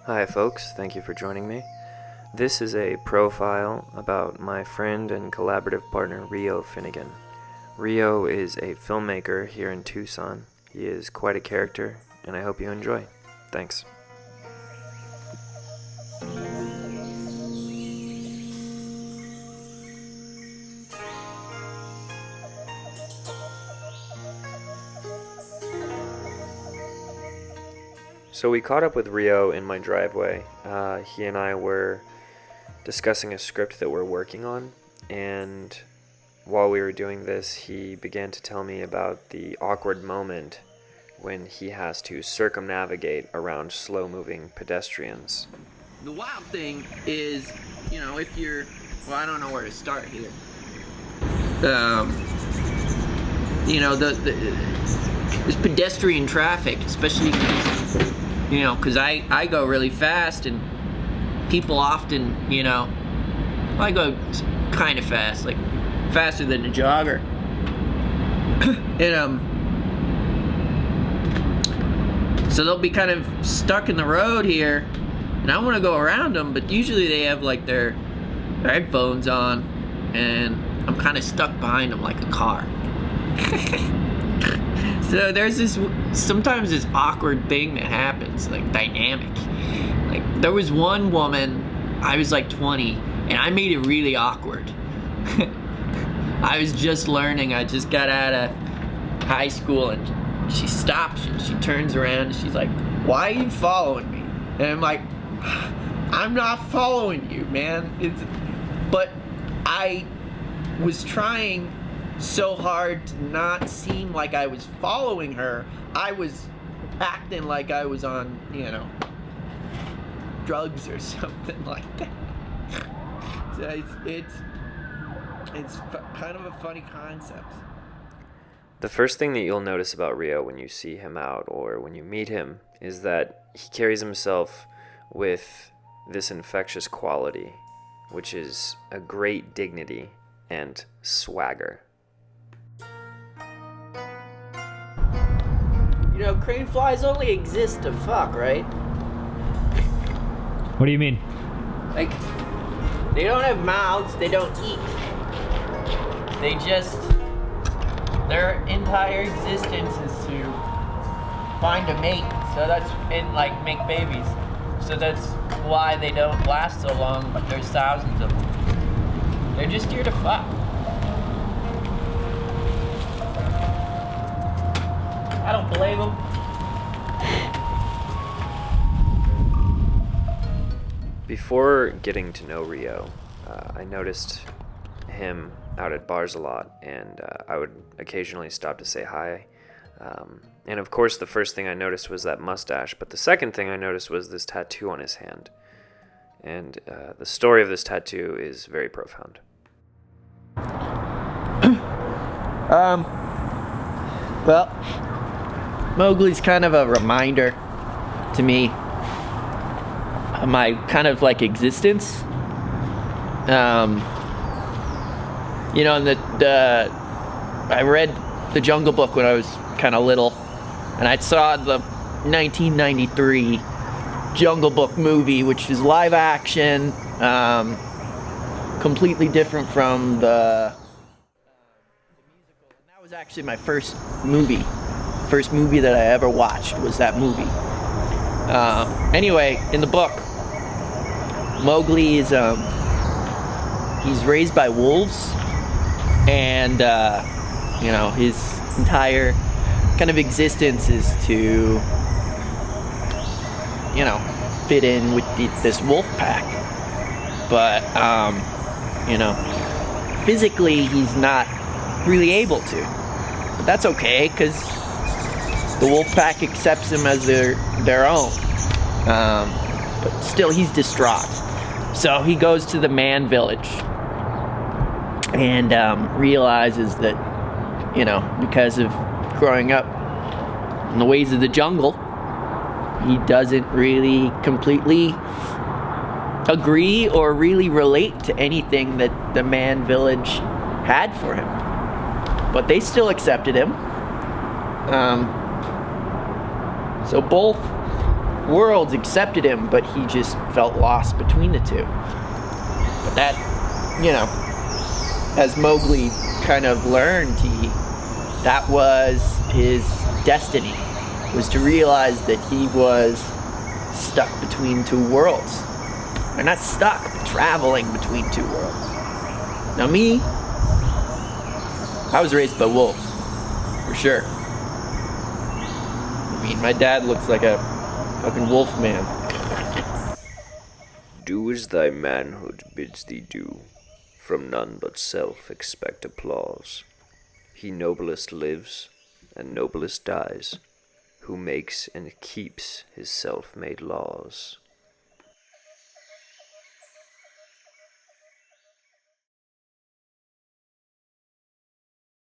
Hi folks, thank you for joining me. This is a profile about my friend and collaborative partner Rio Finnegan. Rio is a filmmaker here in Tucson. He is quite a character, and I hope you enjoy. Thanks. So we caught up with Rio in my driveway. He and I were discussing a script that we're working on, and while we were doing this, he began to tell me about the awkward moment when he has to circumnavigate around slow-moving pedestrians. The wild thing is, if you're, I don't know where to start here. There's pedestrian traffic, especially, because I go really fast, and people often, I go kind of fast, like faster than a jogger. So they'll be kind of stuck in the road here, and I want to go around them, but usually they have like their headphones on, and I'm kind of stuck behind them like a car. So there's sometimes this awkward thing that happens, like dynamic. Like there was one woman, I was like 20, and I made it really awkward. I was just learning, I just got out of high school, and she stops and she turns around and she's like, "Why are you following me?" And I'm like, "I'm not following you, man." But I was trying so hard to not seem like I was following her. I was acting like I was on, drugs or something like that. So it's kind of a funny concept. The first thing that you'll notice about Rio when you see him out or when you meet him is that he carries himself with this infectious quality, which is a great dignity and swagger. Crane flies only exist to fuck, right? What do you mean? Like, they don't have mouths, they don't eat. Their entire existence is to find a mate, and make babies. So that's why they don't last so long, but there's thousands of them. They're just here to fuck. I don't blame them. Before getting to know Rio, I noticed him out at bars a lot, and I would occasionally stop to say hi. And of course, the first thing I noticed was that mustache, but the second thing I noticed was this tattoo on his hand. And the story of this tattoo is very profound. Well, Mowgli's kind of a reminder to me of my kind of existence. I read The Jungle Book when I was kind of little, and I saw the 1993 Jungle Book movie, which is live action, completely different from the musical. And that was actually my first movie that I ever watched was that movie. Anyway, in the book, Mowgli is he's raised by wolves, and his entire kind of existence is to fit in with this wolf pack. But physically he's not really able to. But that's okay, because the wolf pack accepts him as their own. But still, he's distraught. So he goes to the man village and realizes that, because of growing up in the ways of the jungle, he doesn't really completely agree or really relate to anything that the man village had for him. But they still accepted him. So both worlds accepted him, but he just felt lost between the two. But that, as Mowgli kind of learned, that was his destiny, was to realize that he was stuck between two worlds. Or not stuck, but traveling between two worlds. Now me, I was raised by wolves, for sure. I mean, my dad looks like a fucking wolf man. Do as thy manhood bids thee do, from none but self expect applause. He noblest lives, and noblest dies, who makes and keeps his self-made laws.